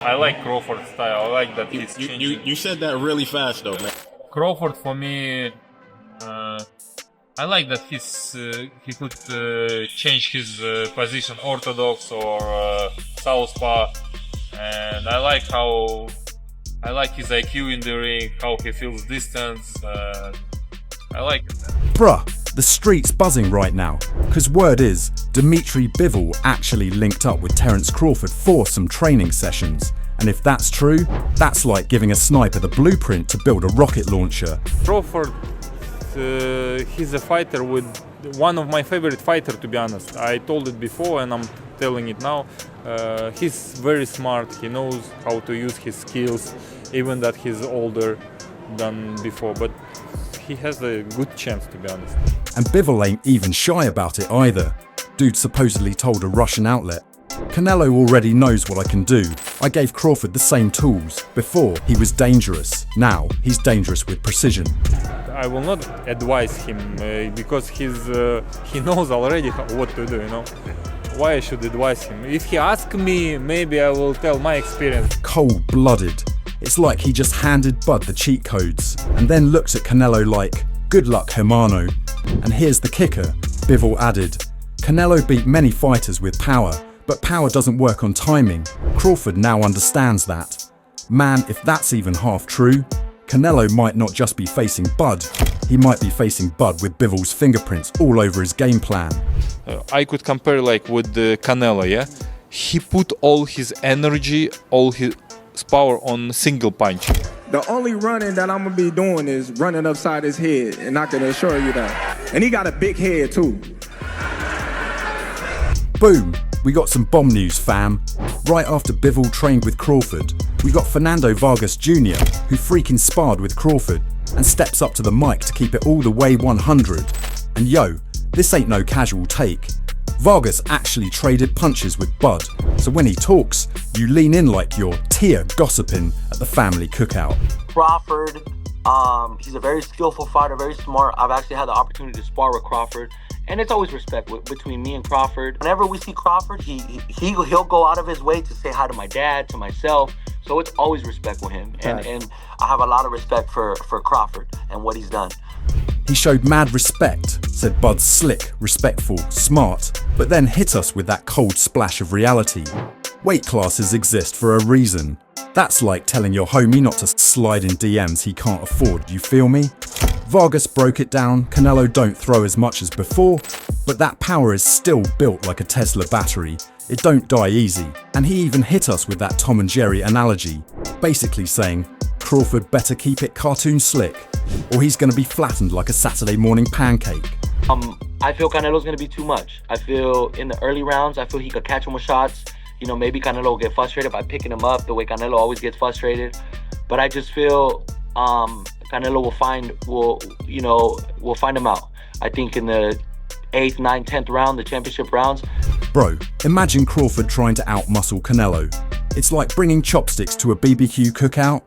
I like Crawford's style. I like that he's changing. You said that really fast though, man. Crawford for me, I like that he could change his position, orthodox or southpaw, and I like his IQ in the ring, how he feels distance. I like it. Bruh, the street's buzzing right now, because word is Dmitry Bivol actually linked up with Terence Crawford for some training sessions. And if that's true, that's like giving a sniper the blueprint to build a rocket launcher. Crawford, he's a fighter with one of my favorite fighters, to be honest. I told it before and I'm telling it now. He's very smart. He knows how to use his skills, even that he's older than before. But he has a good chance, to be honest. And Bivol ain't even shy about it either. Dude supposedly told a Russian outlet, "Canelo already knows what I can do. I gave Crawford the same tools. Before, he was dangerous. Now, he's dangerous with precision." I will not advise him because he knows already what to do, you know. Why I should advise him? If he asks me, maybe I will tell my experience. Cold-blooded. It's like he just handed Bud the cheat codes and then looked at Canelo like, "Good luck, hermano." And here's the kicker, Bivol added, "Canelo beat many fighters with power, but power doesn't work on timing. Crawford now understands that. Man, if that's even half true, Canelo might not just be facing Bud, he might be facing Bud with Bivol's fingerprints all over his game plan." I could compare like with Canelo, yeah? He put all his energy, all his power on single punch. The only running that I'm gonna be doing is running upside his head, and I can assure you that. And he got a big head too. Boom, we got some bomb news, fam. Right after Bivol trained with Crawford, we got Fernando Vargas Jr, who freaking sparred with Crawford and steps up to the mic to keep it all the way 100. And yo, this ain't no casual take. Vargas actually traded punches with Bud, so when he talks, you lean in like you're tear gossiping at the family cookout. Crawford, he's a very skillful fighter, very smart. I've actually had the opportunity to spar with Crawford, and it's always respect between me and Crawford. Whenever we see Crawford, he'll go out of his way to say hi to my dad, to myself, so it's always respect with him. And I have a lot of respect for Crawford and what he's done. He showed mad respect, said Bud's slick, respectful, smart, but then hit us with that cold splash of reality. Weight classes exist for a reason. That's like telling your homie not to slide in DMs he can't afford, you feel me? Vargas broke it down, Canelo don't throw as much as before, but that power is still built like a Tesla battery. It don't die easy. And he even hit us with that Tom and Jerry analogy, basically saying, Crawford better keep it cartoon slick, or he's gonna be flattened like a Saturday morning pancake. I feel Canelo's gonna be too much. I feel in the early rounds, I feel he could catch him with shots. You know, maybe Canelo will get frustrated by picking him up the way Canelo always gets frustrated. But I just feel Canelo will find him out. I think in the 8th, 9th, 10th round, the championship rounds. Bro, imagine Crawford trying to outmuscle Canelo. It's like bringing chopsticks to a BBQ cookout.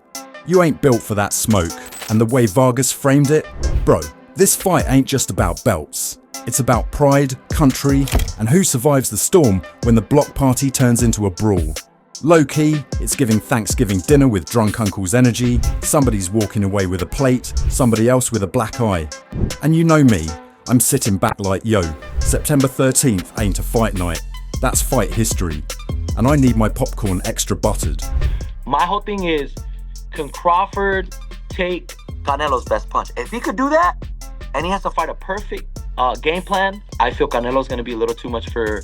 You ain't built for that smoke. And the way Vargas framed it, bro, this fight ain't just about belts. It's about pride, country, and who survives the storm when the block party turns into a brawl. Low-key, it's giving Thanksgiving dinner with drunk uncle's energy, somebody's walking away with a plate, somebody else with a black eye. And you know me, I'm sitting back like, yo, September 13th ain't a fight night. That's fight history. And I need my popcorn extra buttered. My whole thing is, can Crawford take Canelo's best punch? If he could do that, and he has to fight a perfect game plan, I feel Canelo's going to be a little too much for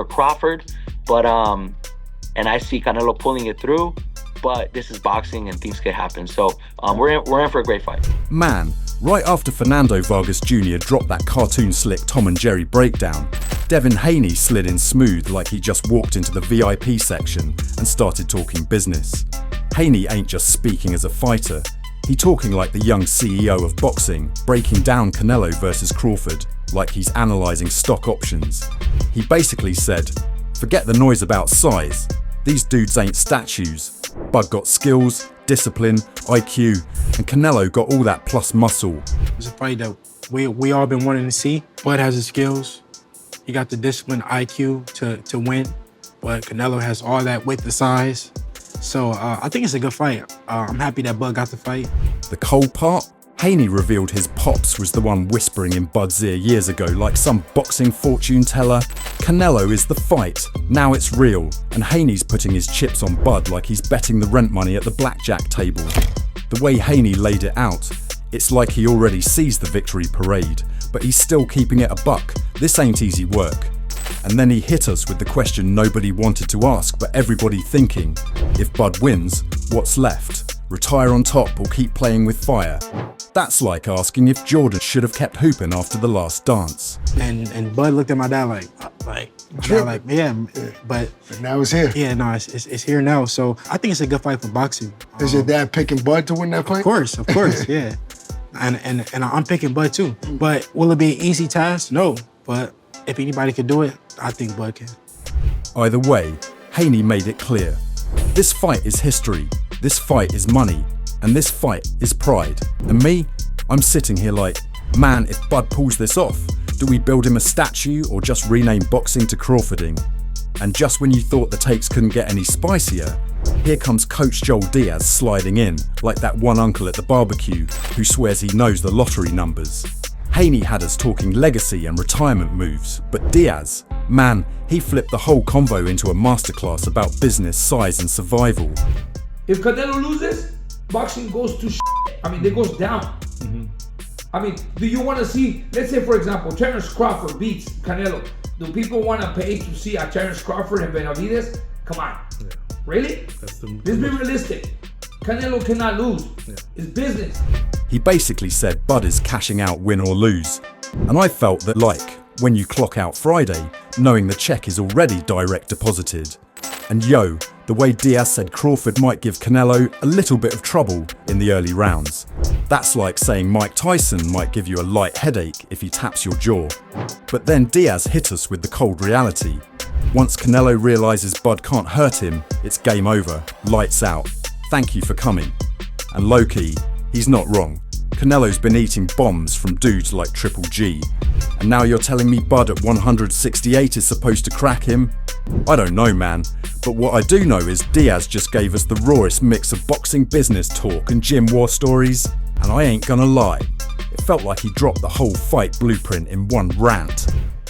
Crawford. But and I see Canelo pulling it through. But this is boxing, and things could happen. So we're in for a great fight. Man, right after Fernando Vargas Jr. dropped that cartoon slick Tom and Jerry breakdown, Devin Haney slid in smooth like he just walked into the VIP section and started talking business. Haney ain't just speaking as a fighter, he talking like the young CEO of boxing, breaking down Canelo versus Crawford like he's analysing stock options. He basically said, forget the noise about size, these dudes ain't statues. Bud got skills, discipline, IQ, and Canelo got all that plus muscle. It's a fight that we all been wanting to see. Bud has the skills, he got the discipline, IQ to win, but Canelo has all that with the size. So I think it's a good fight. I'm happy that Bud got the fight. The cold part? Haney revealed his pops was the one whispering in Bud's ear years ago like some boxing fortune teller. Canelo is the fight, now it's real, and Haney's putting his chips on Bud like he's betting the rent money at the blackjack table. The way Haney laid it out, it's like he already sees the victory parade, but he's still keeping it a buck. This ain't easy work. And then he hit us with the question nobody wanted to ask, but everybody thinking, if Bud wins, what's left? Retire on top or keep playing with fire? That's like asking if Jordan should have kept hooping after the last dance. And Bud looked at my dad like yeah, but now it's here. Yeah, no, it's here now. So I think it's a good fight for boxing. Is your dad picking Bud to win that fight? Of course, yeah. And I'm picking Bud too. But will it be an easy task? No. But if anybody can do it, I think Bud can. Either way, Haney made it clear. This fight is history, this fight is money, and this fight is pride. And me, I'm sitting here like, man, if Bud pulls this off, do we build him a statue or just rename boxing to Crawfording? And just when you thought the takes couldn't get any spicier, here comes Coach Joel Diaz sliding in, like that one uncle at the barbecue who swears he knows the lottery numbers. Haney had us talking legacy and retirement moves, but Diaz, man, he flipped the whole convo into a masterclass about business, size and survival. If Canelo loses, boxing goes to shit. I mean, it goes down. I mean, do you want to see, let's say for example, Terence Crawford beats Canelo. Do people want to pay to see a Terence Crawford and Benavidez? Come on. Yeah. Really? Let's be realistic. Canelo cannot lose. Yeah. It's business. He basically said Bud is cashing out win or lose. And I felt that like, when you clock out Friday, knowing the check is already direct deposited. And yo, the way Diaz said Crawford might give Canelo a little bit of trouble in the early rounds. That's like saying Mike Tyson might give you a light headache if he taps your jaw. But then Diaz hit us with the cold reality. Once Canelo realizes Bud can't hurt him, it's game over, lights out. Thank you for coming. And low-key, he's not wrong. Canelo's been eating bombs from dudes like Triple G. And now you're telling me Bud at 168 is supposed to crack him? I don't know, man. But what I do know is Diaz just gave us the rawest mix of boxing business talk and gym war stories. And I ain't gonna lie, it felt like he dropped the whole fight blueprint in one rant.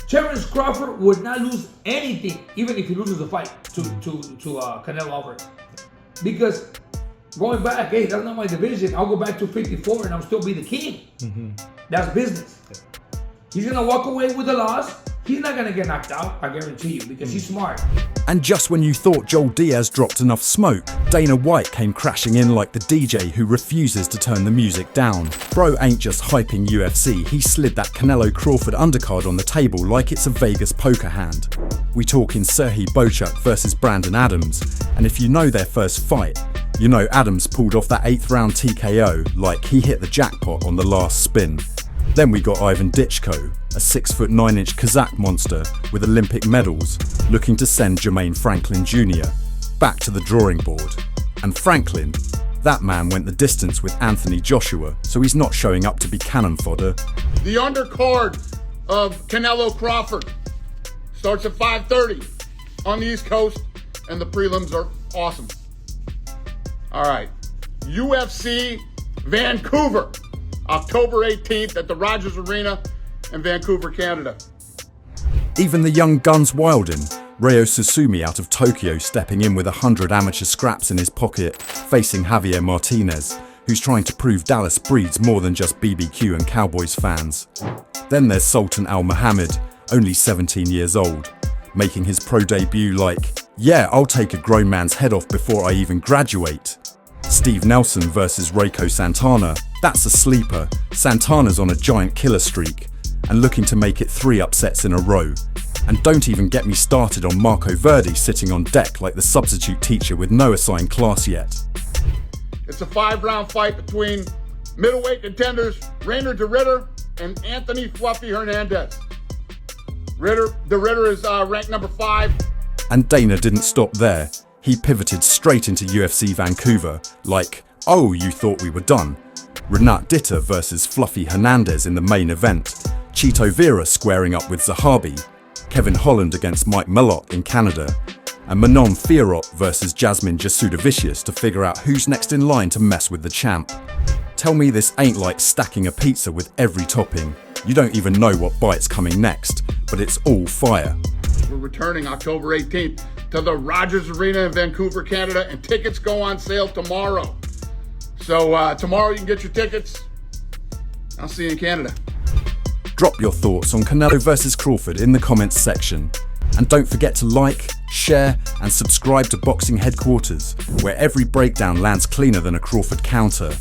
Terence Crawford would not lose anything, even if he loses the fight to Canelo Alvarez. Because going back, hey, that's not my division. I'll go back to 54 and I'll still be the king. That's business. He's gonna walk away with the loss. He's not gonna get knocked out, I guarantee you, because he's smart. And just when you thought Joel Diaz dropped enough smoke, Dana White came crashing in like the DJ who refuses to turn the music down. Bro ain't just hyping UFC, he slid that Canelo Crawford undercard on the table like it's a Vegas poker hand. We talking Serhii Bochuk versus Brandon Adams, and if you know their first fight, you know Adams pulled off that 8th round TKO like he hit the jackpot on the last spin. Then we got Ivan Ditchko, a 6'9" Kazakh monster with Olympic medals, looking to send Jermaine Franklin Jr. back to the drawing board. And Franklin, that man went the distance with Anthony Joshua, so he's not showing up to be cannon fodder. The undercard of Canelo Crawford starts at 5:30 on the East Coast, and the prelims are awesome. All right, UFC Vancouver, October 18th at the Rogers Arena in Vancouver, Canada. Even the young guns wildin', Ryo Susumi out of Tokyo stepping in with 100 amateur scraps in his pocket, facing Javier Martinez, who's trying to prove Dallas breeds more than just BBQ and Cowboys fans. Then there's Sultan Al Muhammad, only 17 years old, making his pro debut like, yeah, I'll take a grown man's head off before I even graduate. Steve Nelson versus Reiko Santana, that's a sleeper. Santana's on a giant killer streak and looking to make it 3 upsets in a row. And don't even get me started on Marco Verdi sitting on deck like the substitute teacher with no assigned class yet. It's a 5-round fight between middleweight contenders Reiner de Ridder and Anthony Fluffy Hernandez. De Ridder is ranked number 5. And Dana didn't stop there. He pivoted straight into UFC Vancouver, like, oh, you thought we were done. Renat Ditter versus Fluffy Hernandez in the main event. Chito Vera squaring up with Zahabi. Kevin Holland against Mike Mellott in Canada. and Manon Fiorot versus Jasmine Jasudavicius to figure out who's next in line to mess with the champ. Tell me this ain't like stacking a pizza with every topping. You don't even know what bite's coming next, but it's all fire. We're returning October 18th to the Rogers Arena in Vancouver, Canada, and tickets go on sale tomorrow. So tomorrow you can get your tickets. I'll see you in Canada. Drop your thoughts on Canelo versus Crawford in the comments section. And don't forget to like, share, and subscribe to Boxing Headquarters, where every breakdown lands cleaner than a Crawford counter.